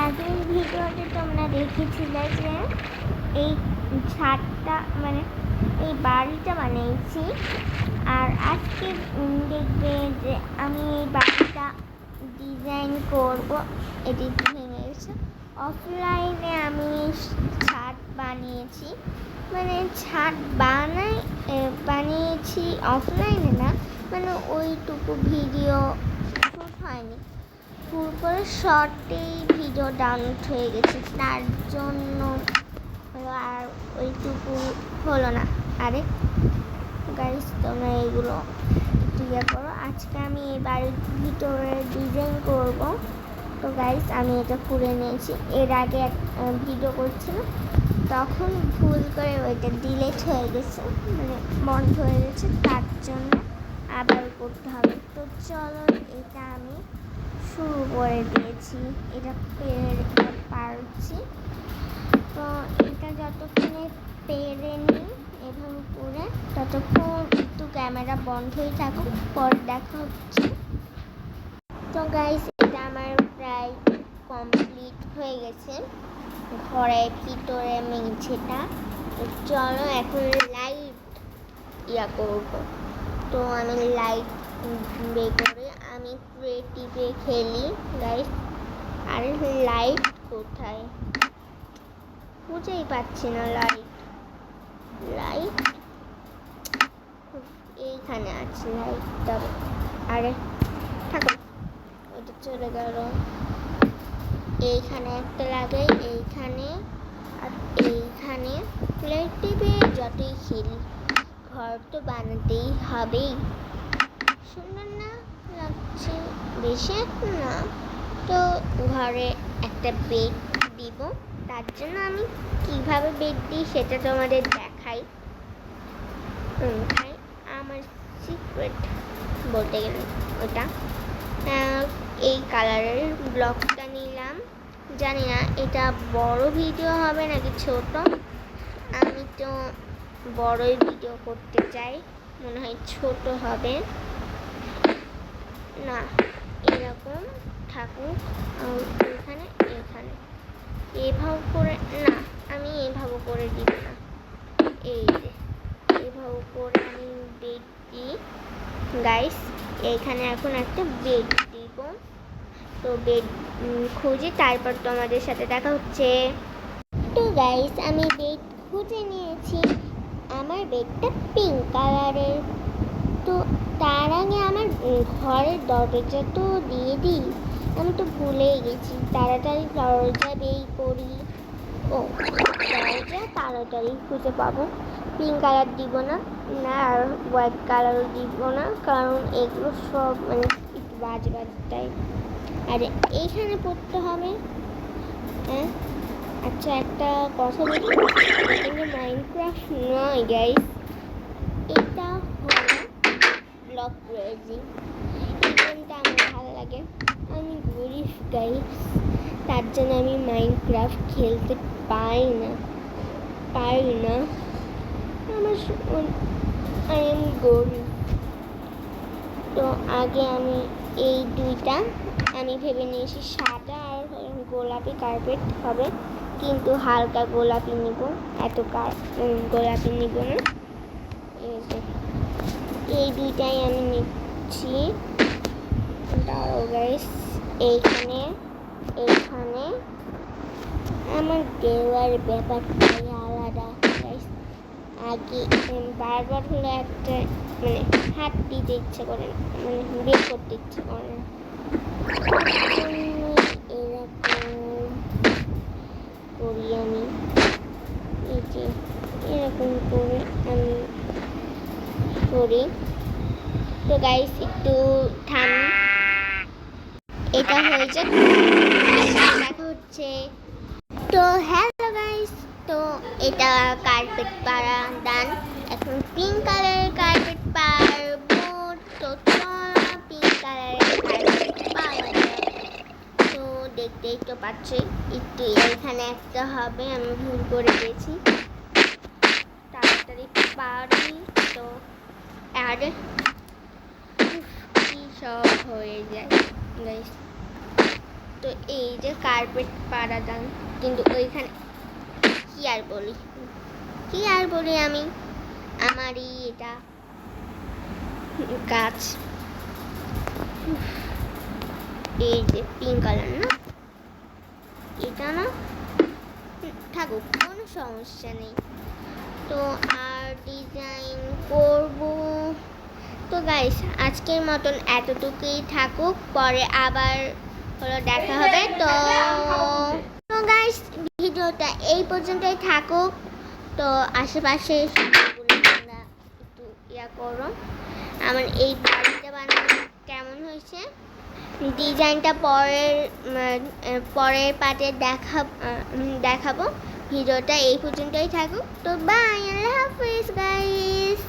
আগের ভিডিওতে তোমরা দেখেছিলে যে এই ছাদটা মানে এই বাড়িটা বানিয়েছি, আর আজকে দেখবে যে আমি এই বাড়িটা ডিজাইন করব। এটি ভেঙে গেছে। অফলাইনে আমি ছাদ বানিয়েছি, মানে ছাদ বানিয়েছি অফলাইনে না, মানে ওইটুকু ভিডিও শ্যুট হয়নি, ফুল করে শর্টেই ভিডিও ডাউনলোড হয়ে গেছে, তার জন্য আর ওইটুকু হলো না। আরে গাইস, তোমরা এগুলো একটু ইয়ে করো। আজকে আমি এই বাড়ির ভিতরে ডিজাইন করব। তো গাইস, আমি এটা করে নিয়েছি। এর আগে এক ভিডিও করছিলাম, তখন ভুল করে ওইটা ডিলিট হয়ে গেছে, মানে বন্ধ হয়ে গেছে, তার জন্য আবার করতে হবে। তো চলো, এটা আমি শুরু করে দিয়েছি। এটা পারছি। তো এটা যতক্ষণে পেরে নিই এভাবে করে, ততক্ষণ একটু ক্যামেরা বন্ধই থাকুক, পর দেখা হচ্ছে। তো গাইস, এটা আমার প্রায় কমপ্লিট হয়ে গেছে, ঘরের ভিতরে মেঝেটা। চলো এখন লাইট করব। তো আমি লাইট বের করে আমি ক্রিয়েটিভে খেলি গাইস। আর লাইট কোথায় বুঝেই পাচ্ছি না। লাইট এইখানে আছে লাইটটা। আরে থাকো, ওটা চলে গেল। এইখানে একটা লাগাই, এইখানে আর এইখানে। ক্রিয়েটিভে যতই খেলি, ঘর তো বানাতেই হবেই। সুন্দর না লাগছে? বেশি একটা না, তো ঘরে একটা বেড দিব। তার জন্য আমি কিভাবে বেড দিই সেটা তোমাদের দেখাই। আমার সিক্রেট বলতে গেলে ওটা। এই কালারের ব্লকটা নিলাম। জানি না এটা বড় ভিডিও হবে নাকি ছোট। আমি তো বড়ই ভিডিও করতে চাই, মনে হয় ছোট হবে না। এরকম থাকুক। এখানে এখানে এভাবে করে না, আমি এভাবে করে দিব না। এই যে এভাবে করে আমি বেড দিই গাইস। এইখানে এখন একটা বেড দিব। তো বেড খুঁজে তারপর তোমাদের সাথে দেখা হচ্ছে। তো গাইস, আমি বেড খুঁজে নিয়েছি। আমার বেডটা পিঙ্ক কালারের। তো তার আগে আমার ঘরের দরজা তো দিয়ে দিই, আমি তো ভুলেই গেছি। তাড়াতাড়ি দরজা বের করি। ও, দরজা তাড়াতাড়ি খুঁজে পাবো। পিঙ্ক কালার দিব না, আর হোয়াইট কালারও দিব না, কারণ এগুলো সব মানে একটু বাজে টাইপ। আর এইখানে পড়তে হবে। হ্যাঁ, আচ্ছা, একটা কথা বলি, কিন্তু মাইনক্রাফট নয় গাইস, এটা হলো ব্লক ক্রেজি। এই গেমটা আমার ভালো লাগে। আমি গরিব গাইস, তার জন্য আমি মাইনক্রাফট খেলতে পারি না। আমার আই এম গরিব। তো আগে আমি এই দুইটা আমি ভেবে নিয়েছি, সাদা আর গোলাপি কার্পেট হবে, কিন্তু হালকা গোলাপি নিব, এত গোলাপি নিব না। এই দুইটাই আমি নিচ্ছি। দাঁড়াও গাইস, এইখানে আমার দেওয়ার ব্যাপারটাই আলাদা গাইস। আগে বারবার হলো একটা মানে হাত দিতে ইচ্ছে করে, মানে বের করতে ইচ্ছে করে। এরকম করি আমি, এই যে এরকম করে আমি করি। তো গাইস, একটু থাম, এটা হয়ে যাক, দেখা হচ্ছে। তো হ্যালো গাইস, তো এটা কার্পেট পাড়া ডান। এখন পিঙ্ক কালারের কার্পেট পারবো। তো পিঙ্ক কালারের কার্পেট পাওয়া যায়। তো দেখতেই তো পাচ্ছি, একটু এখানে একটা হবে, আমি ভুল করে দিয়েছি, তাড়াতাড়ি পারি। তো আর কি সব হয়ে যায় গাইস। তো এই যে কার্পেট পাড়াদান, কিন্তু ওইখানে কি আর বলি আমি, আমারই এটা গাছ। এই যে পিঙ্ক কালার না, এটা না থাকুক, কোনো সমস্যা নেই। তো আর ডিজাইন করব। তো গাইস আজকের মতন এতটুকুই থাকুক, পরে আবার হলো দেখা হবে। তো গাইস ভিডিওটা এই পর্যন্তই থাকুক। তো আশেপাশে তোমরা একটু করো, আমার এই বাড়িটা বানানো কেমন হয়েছে, ডিজাইনটা পরের পার্টে দেখাবো। ভিডিওটা এই পর্যন্তই থাকুক। তো বাই, আল্লাহ হাফিজ গাইস।